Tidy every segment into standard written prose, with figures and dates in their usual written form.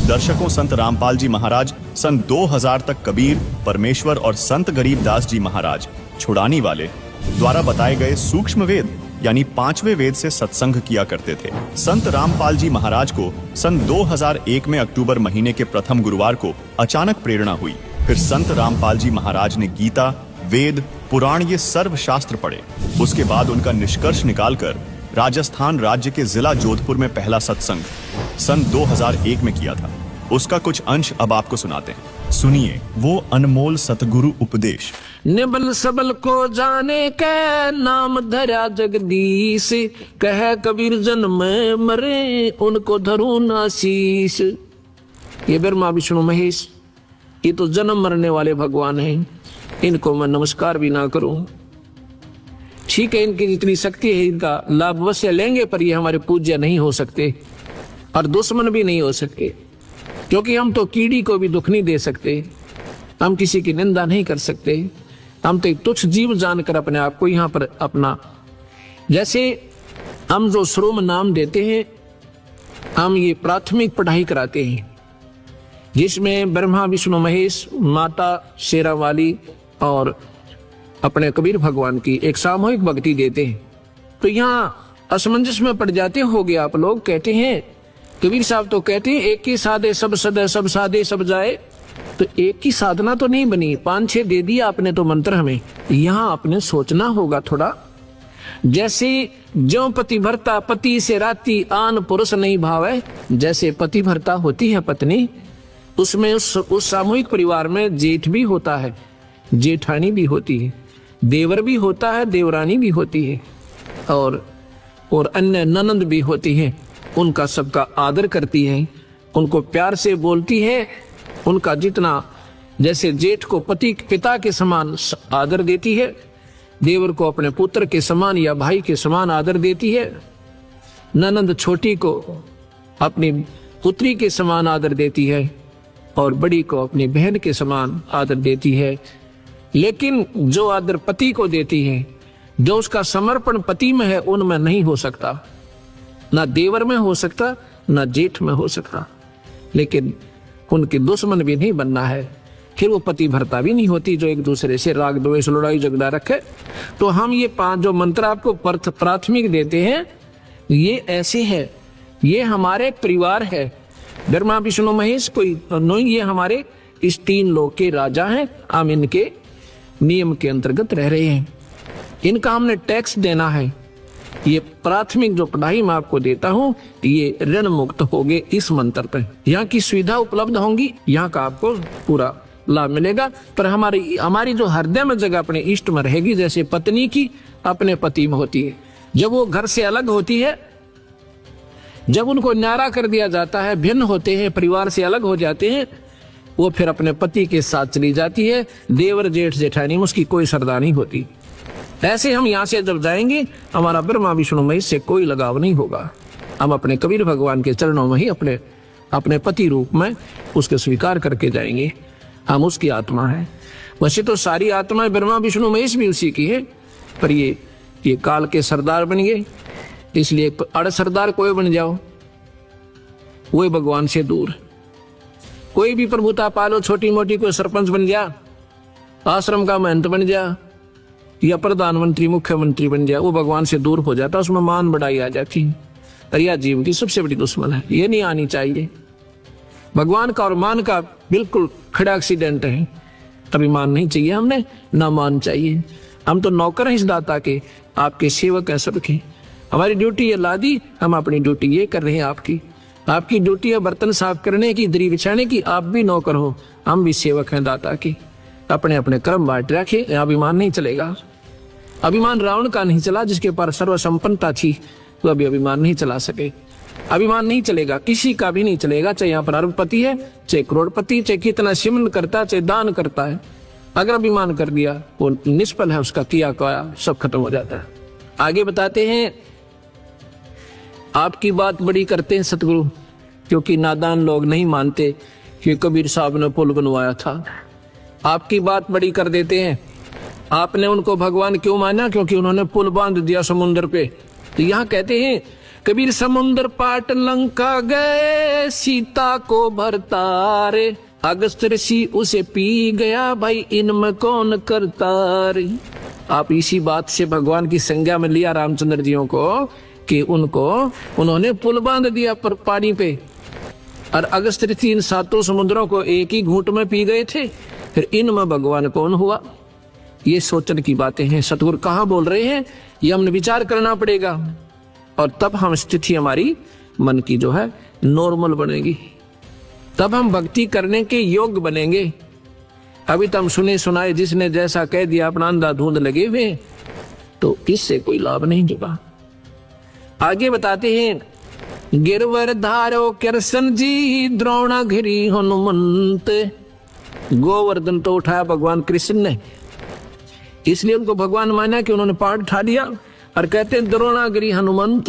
दर्शकों संत रामपाल जी महाराज सन 2000 तक कबीर, परमेश्वर और संत गरीबदास जी महाराज छुड़ानी वाले द्वारा बताए गए सूक्ष्म वेद यानी 5वें वेद से सत्संग किया करते थे। संत रामपाल जी महाराज को सन 2001 में अक्टूबर महीने के प्रथम गुरुवार को अचानक प्रेरणा हुई। फिर संत रामपाल जी महाराज ने गीता, वेद, पुराण ये सर्व शास्त्र पढ़े। उसके बाद उनका निष्कर्ष निकालकर राजस्थान राज्य के जिला जोधपुर में पहला सत्संग सन 2001 में किया था। उसका कुछ अंश अब आपको सुनाते हैं, सुनिए वो अनमोल सतगुरु उपदेश। निबल सबल को जाने के नाम धरा जगदीश, कह कबीर जन्म मरे उनको धरू नाशीष। ये ब्रह्मा विष्णु महेश, ये तो जन्म मरने वाले भगवान हैं, इनको मैं नमस्कार भी ना करूं। ठीक है, इनकी जितनी शक्ति है इनका लाभ अवश्य लेंगे, पर ये हमारे पूज्य नहीं हो सकते और दुश्मन भी नहीं हो सकते, क्योंकि हम तो कीड़ी को भी दुख नहीं दे सकते, हम किसी की निंदा नहीं कर सकते, हम तो एक तुच्छ जीव जानकर अपने आप को यहाँ पर अपना, जैसे हम जो श्रोम नाम देते हैं, हम ये प्राथमिक पढ़ाई कराते हैं जिसमें ब्रह्मा विष्णु महेश, माता शेरावाली और अपने कबीर भगवान की एक सामूहिक भक्ति देते हैं। तो यहाँ असमंजस में पड़ जाते होगे आप लोग। कहते हैं कबीर साहब तो कहते हैं एक ही साधे सब सदे, सब साधे सब जाए। तो एक ही साधना तो नहीं बनी, 5-6 दे दिया आपने तो मंत्र हमें। यहाँ आपने सोचना होगा थोड़ा, जैसे जो पति भरता पति से राती आन पुरुष नहीं भावे, जैसे पति भरता होती है पत्नी, उसमें उस सामूहिक परिवार में जेठ भी होता है, जेठानी भी होती है, देवर भी होता है, देवरानी भी होती है, और अन्य ननंद भी होती है। उनका सबका आदर करती है, उनको प्यार से बोलती है, उनका जितना, जैसे जेठ को पति पिता के समान आदर देती है, देवर को अपने पुत्र के समान या भाई के समान आदर देती है, ननंद छोटी को अपनी पुत्री के समान आदर देती है, और बड़ी को अपनी बहन के समान आदर देती है। लेकिन जो आदर पति को देती है, जो उसका समर्पण पति में है, उनमें नहीं हो सकता, ना देवर में हो सकता, ना जेठ में हो सकता। लेकिन उनके दुश्मन भी नहीं बनना है, फिर वो पति भरता भी नहीं होती जो एक दूसरे से राग द्वेष लड़ाई झगड़ा रखे। तो हम ये 5 जो मंत्र आपको प्राथमिक देते हैं, ये ऐसे है, ये हमारे परिवार है। ब्रह्मा विष्णु महेश कोई नहीं, ये हमारे इस 3 लोक के राजा हैं। हम इनके नियम के अंतर्गत रह रहे हैं, इनका हमने टैक्स देना है। ये प्राथमिक जो पढ़ाई मैं आपको देता हूँ, ये ऋण मुक्त होगे इस मंत्र पे। यहाँ की सुविधा उपलब्ध होंगी, यहाँ का आपको पूरा लाभ मिलेगा। पर हमारी जो हृदय में जगह अपने इष्ट में रहेगी, जैसे पत्नी की अपने पति में होती है। जब वो घर से अलग होती है, जब उनको न्यारा कर दिया जाता है, भिन्न होते हैं, परिवार से अलग हो जाते हैं, वो फिर अपने पति के साथ चली जाती है। देवर जेठ जेठानी में उसकी कोई सरदा नहीं होती। ऐसे हम यहाँ से जब जाएंगे, हमारा ब्रह्मा विष्णु महेश से कोई लगाव नहीं होगा। हम अपने कबीर भगवान के चरणों में ही अपने पति रूप में उसके स्वीकार करके जाएंगे। हम उसकी आत्मा है। वैसे तो सारी आत्माएं ब्रह्मा विष्णु महेश भी उसी की है, पर ये काल के सरदार बन गए, इसलिए अड़ सरदार कोई बन जाओ, वो भगवान से दूर। कोई भी प्रभुता पालो, छोटी मोटी, कोई सरपंच बन जा, आश्रम का महंत बन जा, या प्रधानमंत्री मुख्यमंत्री बन जाए, वो भगवान से दूर हो जाता, उसमें मान बढ़ाई आ जाती है। और यह जीव की सबसे बड़ी दुश्मन है, ये नहीं आनी चाहिए। भगवान का और मान का बिल्कुल खड़ा एक्सीडेंट है। अभिमान नहीं चाहिए हमने, ना मान चाहिए। हम तो नौकर हैं इस दाता के, आपके सेवक हैं सबके। हमारी ड्यूटी है लादी, हम अपनी ड्यूटी ये कर रहे हैं। आपकी ड्यूटी है बर्तन साफ करने की, दरी बिछाने की। आप भी नौकर हो, हम भी सेवक हैं दाता की। अपने अपने कर्म बांट रखे, अभिमान नहीं चलेगा। अभिमान रावण का नहीं चला, जिसके पास सर्वसंपन्नता थी, तो अभी अभिमान नहीं चला सके। अभिमान नहीं चलेगा, किसी का भी नहीं चलेगा, चाहे यहाँ पर अरबपति है, चाहे करोड़पति, चाहे कितना सिमन करता, चाहे दान करता है। अगर अभिमान कर दिया, वो निष्फल है, उसका किया क्या सब खत्म हो जाता है। आगे बताते हैं, आपकी बात बड़ी करते हैं सतगुरु, क्योंकि नादान लोग नहीं मानते कि कबीर साहब ने पुल बनवाया था। आपकी बात बड़ी कर देते हैं। आपने उनको भगवान क्यों माना? क्योंकि उन्होंने पुल बांध दिया समुद्र पे। तो यहाँ कहते हैं कबीर समुद्र पाट लंका गए, सीता को भरतारे, अगस्त ऋषि उसे पी गया, भाई इनमें कौन करता रे। आप इसी बात से भगवान की संज्ञा में लिया रामचंद्र जियों को कि उन्होंने पुल बांध दिया पर पानी पे, और अगस्त ऋषि इन 7 समुद्रों को एक ही घूंट में पी गए थे, फिर इनमें भगवान कौन हुआ। ये सोचने की बातें हैं। सतगुरु कहाँ बोल रहे हैं, ये हमने विचार करना पड़ेगा, और तब हम स्थिति हमारी मन की जो है नॉर्मल बनेगी, तब हम भक्ति करने के योग्य बनेंगे। अभी तो हम सुने सुनाए जिसने जैसा कह दिया, अपना अंधाधुंध लगे हुए, तो इससे कोई लाभ नहीं होगा। आगे बताते हैं, गिरवर धारो कृष्ण जी, द्रोणागिरी हनुमंत। गोवर्धन तो उठाया भगवान कृष्ण ने, इसलिए उनको भगवान माना कि उन्होंने पहाड़ उठा दिया, और कहते हैं द्रोणागिरी हनुमंत,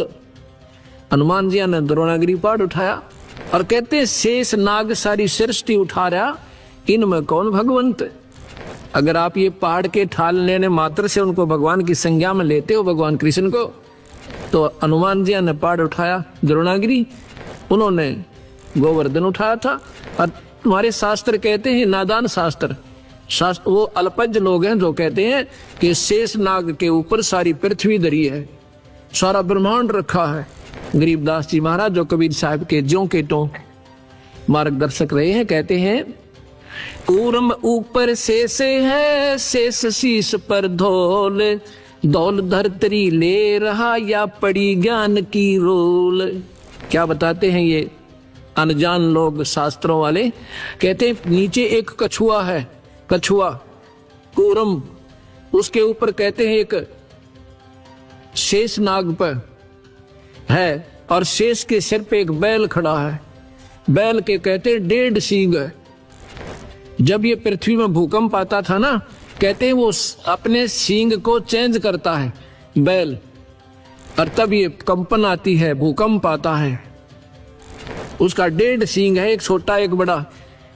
हनुमान जी ने द्रोणागिरी पहाड़ उठाया। और कहते हैं शेष नाग सारी सृष्टि उठा रहा, इनमें कौन भगवंत। अगर आप ये पहाड़ के ठाल लेने मात्र से उनको भगवान की संज्ञा में लेते हो, भगवान कृष्ण को, तो हनुमान जी ने पहाड़ उठाया द्रोणागिरी, उन्होंने गोवर्धन उठाया था। और तुम्हारे शास्त्र कहते हैं, नादान शास्त्र वो अल्पज्ञ लोग हैं जो कहते हैं कि शेष नाग के ऊपर सारी पृथ्वी धरी है, सारा ब्रह्मांड रखा है। गरीबदास जी महाराज जो कबीर साहब के ज्यों के टों मार्गदर्शक रहे हैं, कहते हैं, कूर्म ऊपर शेष है, शेष शीश पर धौल, दौल धरतरी ले रहा, या पड़ी ज्ञान की रोल। क्या बताते हैं ये अनजान लोग शास्त्रों वाले, कहते हैं नीचे एक कछुआ है, कछुआ कूर्म, उसके ऊपर कहते हैं एक शेष नाग पर है, और शेष के सिर पे एक बैल खड़ा है, बैल के कहते हैं 1.5 सींग है। जब ये पृथ्वी में भूकंप आता था ना, कहते हैं वो अपने सींग को चेंज करता है बैल, और तब ये कंपन आती है, भूकंप आता है। उसका 1.5 सींग है, एक छोटा एक बड़ा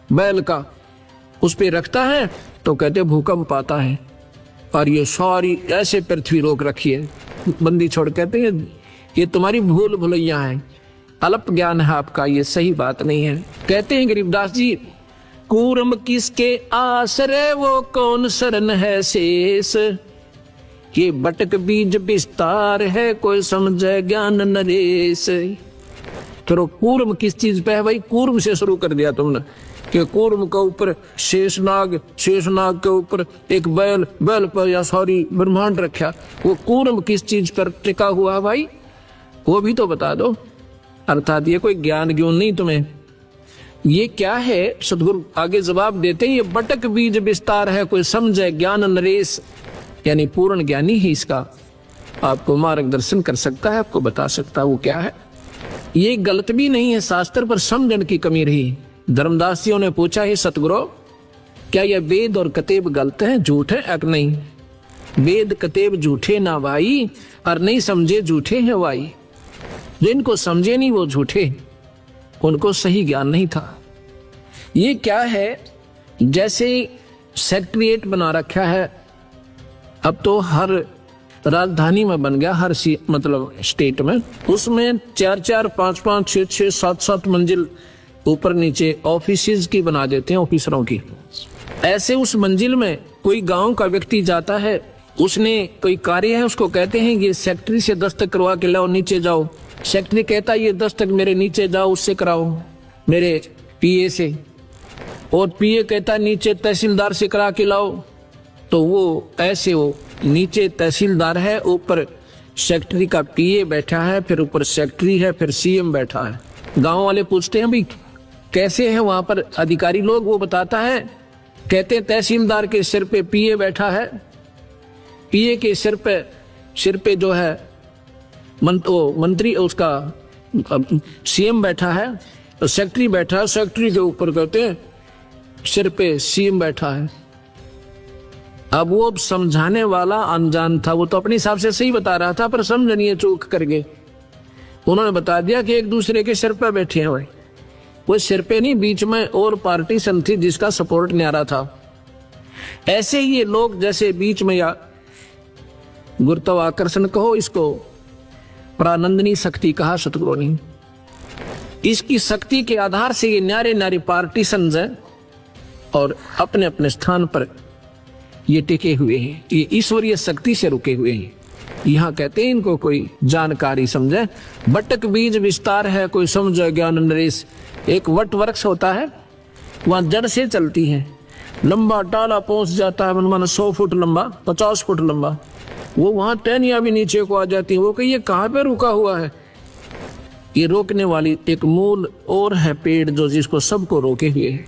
बैल का, उस पे रखता है तो कहते भूकंप आता है। और ये सारी ऐसे पृथ्वी रोक रखी है, बंदी छोड़, कहते हैं ये तुम्हारी भूल भुलैया है, अल्प ज्ञान है आपका, ये सही बात नहीं है। कहते हैं गरीबदास जी, कूर्म किसके आश्रय, वो कौन शरण है शेष, ये बटक बीज विस्तार है, कोई समझे ज्ञान नरेश। तो कूर्म किस चीज पे है भाई, कूर्म से शुरू कर दिया तुमने कि कूर्म के ऊपर शेषनाग, शेषनाग के ऊपर एक बैल, बैल पर या सॉरी ब्रह्मांड रखा, वो कूर्म किस चीज पर टिका हुआ भाई, वो भी तो बता दो। अर्थात ये कोई ज्ञान ज्ञान नहीं तुम्हें, ये क्या है। सदगुरु आगे जवाब देते हैं, ये बटक बीज विस्तार है, कोई समझे ज्ञान नरेश, यानी पूर्ण ज्ञानी ही इसका आपको मार्गदर्शन कर सकता है, आपको बता सकता है वो क्या है। ये गलत भी नहीं है, शास्त्र पर समझने की कमी रही। धर्मदास जियों ने पूछा, है सतगुरु क्या यह वेद और कतेब गलत है, झूठ है या नहीं। वेद कतेब झूठे ना भाई, और नहीं समझे झूठे हैं भाई। जिनको समझे नहीं वो झूठे, उनको सही ज्ञान नहीं था। ये क्या है, जैसे सेक्रेटरीट बना रखा है, अब तो हर राजधानी में बन गया, हर मतलब स्टेट में, उसमें 4-4, 5-5, 6-6, 7-7 मंजिल ऊपर नीचे ऑफिसेज की बना देते हैं, ऑफिसरों की। ऐसे उस मंजिल में कोई गांव का व्यक्ति जाता है, उसने कोई कार्य है, उसको कहते हैं ये सेक्रेटरी से दस्तक करवा के लाओ, नीचे जाओ। सेक्रेटरी कहता है ये दस्तक मेरे नीचे जाओ, उससे कराओ, मेरे पीए से। और पीए कहता है नीचे तहसीलदार से करा के लाओ। तो वो ऐसे वो नीचे तहसीलदार है, ऊपर सेक्रेटरी का पीए बैठा है, फिर ऊपर सेक्रेटरी है, फिर सीएम बैठा है। गांव वाले पूछते हैं भाई कैसे है वहां पर अधिकारी लोग, वो बताता है, कहते हैं तहसीलदार के सिर पे पीए बैठा है, पीए के सिर पे जो है मंत्री, उसका सीएम बैठा है, तो सेक्रेटरी बैठा है, सेक्रेटरी के ऊपर कहते हैं सिर पे सीएम बैठा है। अब वो समझाने वाला अनजान था, वो तो अपने हिसाब से सही बता रहा था, पर समझ नहीं चूक करके उन्होंने बता दिया कि एक दूसरे के सिर पे बैठे हैं भाई। वो सिर पे नहीं, बीच में और पार्टी सन थी जिसका सपोर्ट नहीं आ रहा था। ऐसे ही ये लोग जैसे बीच में या गुरुत्वाकर्षण कहो इसको, प्रानंदनी शक्ति कहा सतगुरु ने। इसकी शक्ति के आधार से ये न्यारे न्यारे पार्टीशंस हैं और अपने अपने स्थान पर ये टिके हुए हैं, ये ईश्वरीय शक्ति से रुके हुए हैं। यहाँ कहते हैं इनको कोई जानकारी समझे, बटक बीज विस्तार है कोई समझो ज्ञान नरेश। एक वट वृक्ष होता है, वहां जड़ से चलती है, लंबा टाला पहुंच जाता है, मानो 100 फुट लंबा, 50 फुट लंबा, वो वहां टहनियां भी नीचे को आ जाती है। वो कहिए कहाँ पे रुका हुआ है? ये रोकने वाली एक मूल और है पेड़ जो जिसको सबको रोके हुए है।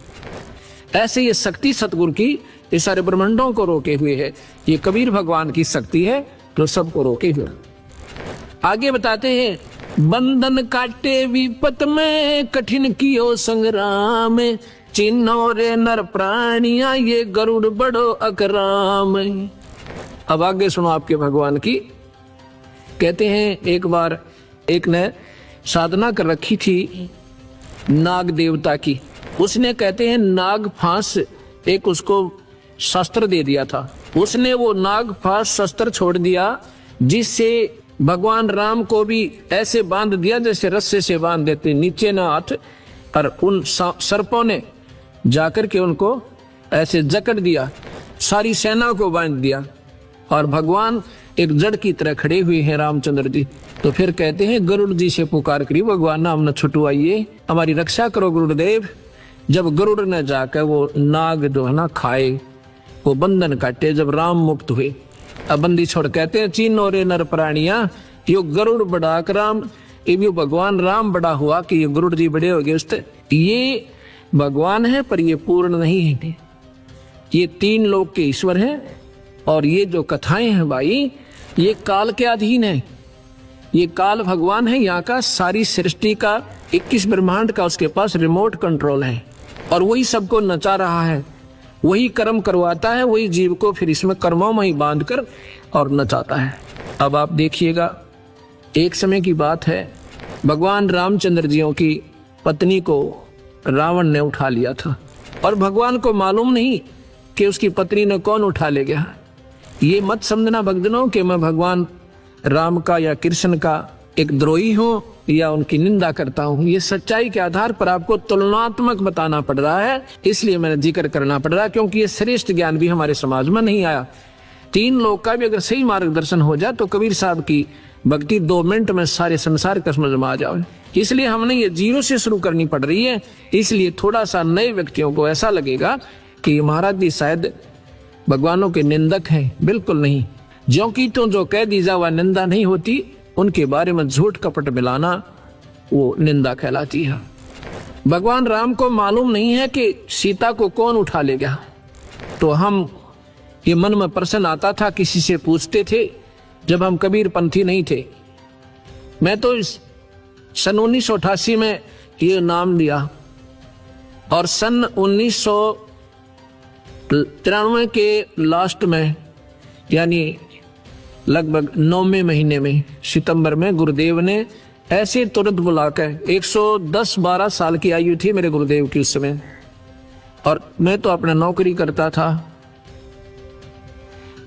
ऐसे ये शक्ति सतगुरु की ये सारे ब्रह्मांडों को रोके हुए है। ये कबीर भगवान की शक्ति है जो सबको रोके हुए। आगे बताते हैं, बंधन काटे विपत में कठिन कियो संग्राम, चिन्हो रे नर प्राणिया ये गरुड़ बड़ो अकराम। अब आगे सुनो आपके भगवान की। कहते हैं एक बार एक ने साधना कर रखी थी नाग देवता की। उसने कहते हैं नाग फांस एक उसको शस्त्र दे दिया था। उसने वो नाग फांस शस्त्र छोड़ दिया जिससे भगवान राम को भी ऐसे बांध दिया जैसे रस्से से बांध देते, नीचे ना हाथ, और उन सर्पों ने जाकर के उनको ऐसे जकड़ दिया, सारी सेना को बांध दिया और भगवान एक जड़ की तरह खड़े हुए हैं रामचंद्र जी। तो फिर कहते हैं गरुड़ जी से पुकार करी, भगवान नाम न छुटवाइए, हमारी रक्षा करो गुरुदेव। जब गरुड़ ने जाकर वो नाग जो है ना खाए, वो बंधन काटे, जब राम मुक्त हुए, अब बंदी छोड़। कहते हैं चीनो रे नर प्राणिया, यो गरुड़ बड़ा राम, ये भगवान राम बड़ा हुआ कि ये गरुड़ जी बड़े हो गए। उससे ये भगवान है पर ये पूर्ण नहीं है, ये 3 लोक के ईश्वर हैं। और ये जो कथाएं हैं भाई, ये काल के अधीन है। ये काल भगवान है यहाँ का, सारी सृष्टि का 21 ब्रह्मांड का उसके पास रिमोट कंट्रोल है और वही सबको नचा रहा है, वही कर्म करवाता है, वही जीव को फिर इसमें कर्मों में ही बांध कर और नचाता है। अब आप देखिएगा, एक समय की बात है, भगवान रामचंद्र जियों की पत्नी को रावण ने उठा लिया था और भगवान को मालूम नहीं कि उसकी पत्नी ने कौन उठा ले गया। ये मत समझना भक्तजनों कि मैं भगवान राम का या कृष्ण का एक द्रोही हूं या उनकी निंदा करता हूं। ये सच्चाई के आधार पर आपको तुलनात्मक बताना पड़ रहा है, इसलिए मैंने जिक्र करना पड़ रहा है, क्योंकि ये श्रेष्ठ ज्ञान भी हमारे समाज में नहीं आया। 3 लोग का भी अगर सही मार्गदर्शन हो जाए तो कबीर साहब की भक्ति 2 मिनट में सारे संसार का समझ में आ जाए। इसलिए हमने ये 0 से शुरू करनी पड़ रही है। इसलिए थोड़ा सा नए व्यक्तियों को ऐसा लगेगा कि महाराज जी शायद भगवानों के निंदक हैं, बिल्कुल नहीं। ज्यों की तो जो कह दी जा वह निंदा नहीं होती, उनके बारे में झूठ कपट मिलाना वो निंदा कहलाती है। भगवान राम को मालूम नहीं है कि सीता को कौन उठा ले गया, तो हम ये मन में प्रश्न आता था, किसी से पूछते थे जब हम कबीर पंथी नहीं थे। मैं तो सन 1988 में ये नाम लिया और सन 1993 के लास्ट में, यानी लगभग 9वें महीने में, सितंबर में, गुरुदेव ने ऐसे तुरंत बुलाकर, 110-12 साल की आयु थी मेरे गुरुदेव की उस समय, और मैं तो अपना नौकरी करता था,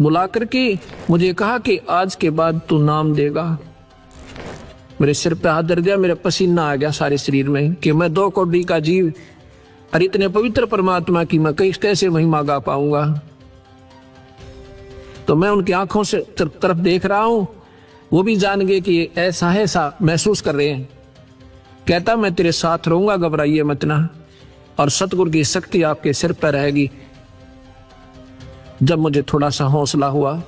बुला करके मुझे कहा कि आज के बाद तू नाम देगा। मेरे सिर पे हाथ धर दिया, मेरा पसीना आ गया सारे शरीर में कि मैं 2 कौड़ी का जीव और इतने पवित्र परमात्मा की मैं कैसे महिमा गा पाऊंगा। तो मैं उनकी आंखों से तरफ देख रहा हूं, वो भी जान गए कि ऐसा है, ऐसा महसूस कर रहे हैं। कहता मैं तेरे साथ रहूंगा, घबराइए मत ना, और सतगुरु की शक्ति आपके सिर पर रहेगी। जब मुझे थोड़ा सा हौसला हुआ,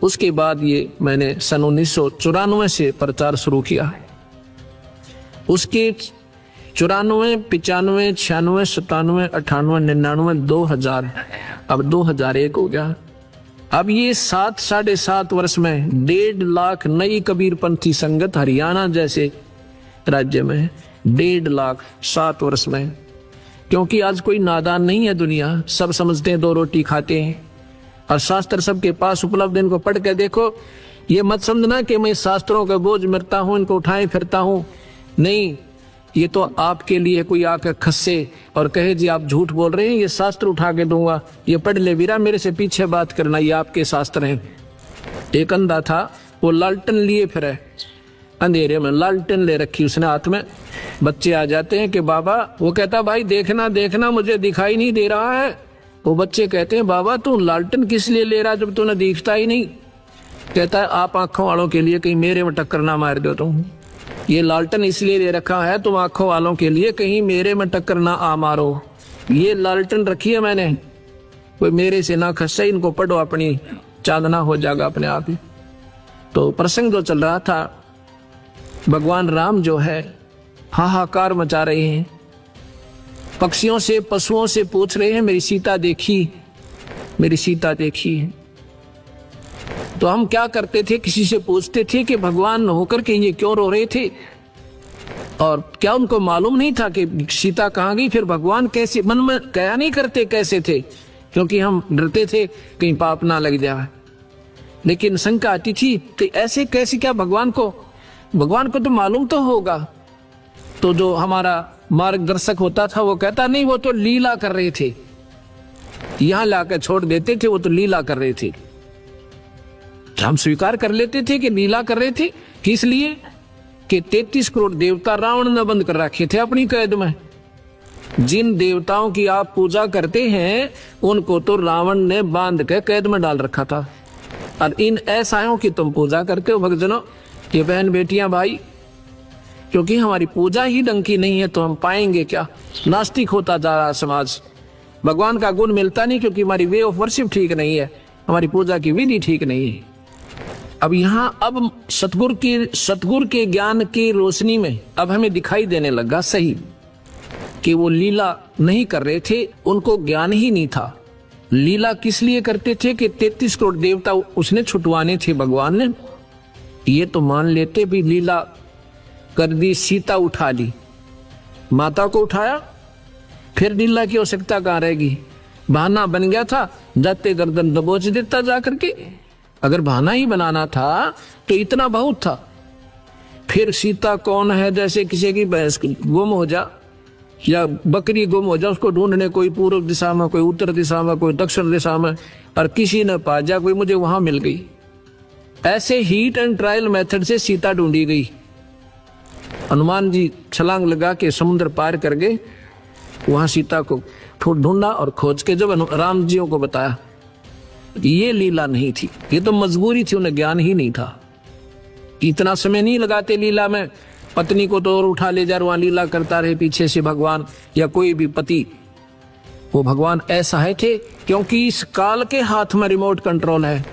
उसके बाद ये मैंने सन 1994 से प्रचार शुरू किया। उसके 94, 95, 96, 97, 98, 99, 2000, अब 2001 हो गया। अब ये 7-7.5 वर्ष में 1.5 लाख नई कबीरपंथी संगत हरियाणा जैसे राज्य में, 1.5 लाख 7 वर्ष में। क्योंकि आज कोई नादान नहीं है दुनिया, सब समझते हैं 2 रोटी खाते हैं और शास्त्र सबके पास उपलब्ध। इनको पढ़ के देखो, ये मत समझना कि मैं शास्त्रों का बोझ मिरता हूं, इनको उठाए फिरता हूं, नहीं। ये तो आपके लिए कोई आकर खस्से और कहे जी आप झूठ बोल रहे हैं, ये शास्त्र उठा के दूंगा, ये पढ़ ले वीरा, मेरे से पीछे बात करना, ये आपके शास्त्र हैं। एक अंधा था, वो लालटेन लिए फिरे, अंधेरे में लालटेन ले रखी उसने हाथ में। बच्चे आ जाते हैं कि बाबा, वो कहता भाई देखना देखना मुझे दिखाई नहीं दे रहा है। वो बच्चे कहते हैं बाबा तू लालटेन किस लिए ले रहा जब तूने दिखता ही नहीं। कहता है आप आंखों वालों के लिए कहीं मेरे में टक्कर ना मार दो तुम। ये लालटेन इसलिए ले रखा है तुम आंखों वालों के लिए कहीं मेरे में टक्कर ना आ मारो। ये लालटेन रखी है मैंने, कोई मेरे से ना खसे, इनको पढ़ो अपनी चांदना हो जाएगा अपने आप ही। तो प्रसंग जो चल रहा था, भगवान राम जो है हाहाकार मचा रहे हैं, पक्षियों से पशुओं से पूछ रहे हैं मेरी सीता देखी, मेरी सीता देखी है। तो हम क्या करते थे, किसी से पूछते थे कि भगवान होकर के ये क्यों रो रहे थे, और क्या उनको मालूम नहीं था कि सीता कहाँ गई। फिर भगवान कैसे, मन में क्या नहीं करते कैसे थे, क्योंकि हम डरते थे कहीं पाप ना लग जाए। लेकिन शंका आती थी कि ऐसे कैसे, क्या भगवान को तो मालूम तो होगा। तो जो हमारा मार्गदर्शक होता था वो कहता नहीं वो तो लीला कर रहे थे, यहां लाकर छोड़ देते थे, वो तो लीला कर रहे थे। हम स्वीकार कर लेते थे कि लीला कर रहे थे, किस लिए कि 33 करोड़ देवता रावण ने बंद कर रखे थे अपनी कैद में। जिन देवताओं की आप पूजा करते हैं उनको तो रावण ने बांध के कैद में डाल रखा था, और इन ऐसाओं की तुम पूजा करते हो। भक्तजनों, ये बहन बेटियां भाई, क्योंकि हमारी पूजा ही ढंग की नहीं है तो हम पाएंगे क्या। नास्तिक होता जा रहा समाज, भगवान का गुण मिलता नहीं क्योंकि हमारी वे ऑफ वर्शिप ठीक नहीं है, हमारी पूजा की विधि ठीक नहीं है। अब अब सतगुरु के ज्ञान की रोशनी में अब हमें दिखाई देने लगा सही कि वो लीला नहीं कर रहे थे, उनको ज्ञान ही नहीं था। लीला किस लिए करते थे कि 33 करोड़ देवता उसने छुटवाने थे भगवान ने। ये तो मान लेते भी लीला कर दी, सीता उठा ली, माता को उठाया, फिर लीला की आवश्यकता कहाँ रहेगी। बहाना बन गया था, जाते गर्दन दबोच देता जाकर के। अगर बहाना ही बनाना था तो इतना बहुत था। फिर सीता कौन है, जैसे किसी की भैंस गुम हो जा या बकरी गुम हो जा, उसको ढूंढने कोई पूर्व दिशा में, कोई उत्तर दिशा में, कोई दक्षिण दिशा में, और किसी ने पा जा, कोई मुझे वहां मिल गई। ऐसे हीट एंड ट्रायल मेथड से सीता ढूंढी गई। हनुमान जी छलांग लगा के समुद्र पार कर गए, वहां सीता को ढूंढा और खोज के जब राम जी को बताया। ये लीला नहीं थी, ये तो मजबूरी थी, उन्हें ज्ञान ही नहीं था। इतना समय नहीं लगाते लीला में, पत्नी को तो और उठा ले जा, वहां लीला करता रहे पीछे से भगवान या कोई भी पति। वो भगवान ऐसा है थे क्योंकि इस काल के हाथ में रिमोट कंट्रोल है।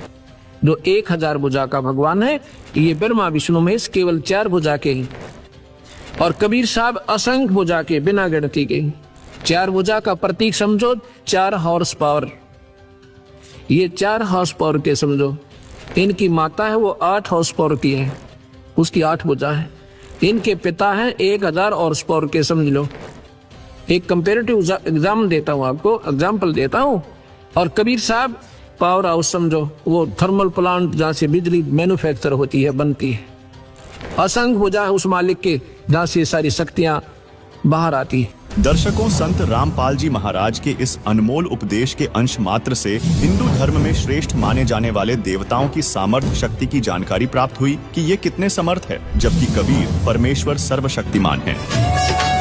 जो 1000 भुजा का भगवान है, ये ब्रह्मा विष्णु महेश केवल 4 भुजा के ही, और कबीर साहब असंख्य भुजा के, बिना गिनती के। 4 भुजा का प्रतीक समझो, 4 हॉर्स पावर। ये 4 हॉर्स पावर के समझो। इनकी माता है वो 8 हॉर्स पावर की है, उसकी 8 भुजा है। इनके पिता हैं 1000 हॉर्स पावर के, समझ लो। एक कंपेरेटिव एग्जाम देता हूँ आपको, एग्जाम्पल देता हूँ। और कबीर साहब पावर हाउस समझो, वो थर्मल प्लांट जहाँ से बिजली मैन्युफैक्चर होती है, बनती है। असंख्य भुजा है उस मालिक के, जहाँ से सारी शक्तियां बाहर आती है। दर्शकों, संत रामपाल जी महाराज के इस अनमोल उपदेश के अंश मात्र से हिंदू धर्म में श्रेष्ठ माने जाने वाले देवताओं की सामर्थ्य शक्ति की जानकारी प्राप्त हुई कि ये कितने समर्थ है, जबकि कबीर परमेश्वर सर्वशक्तिमान है।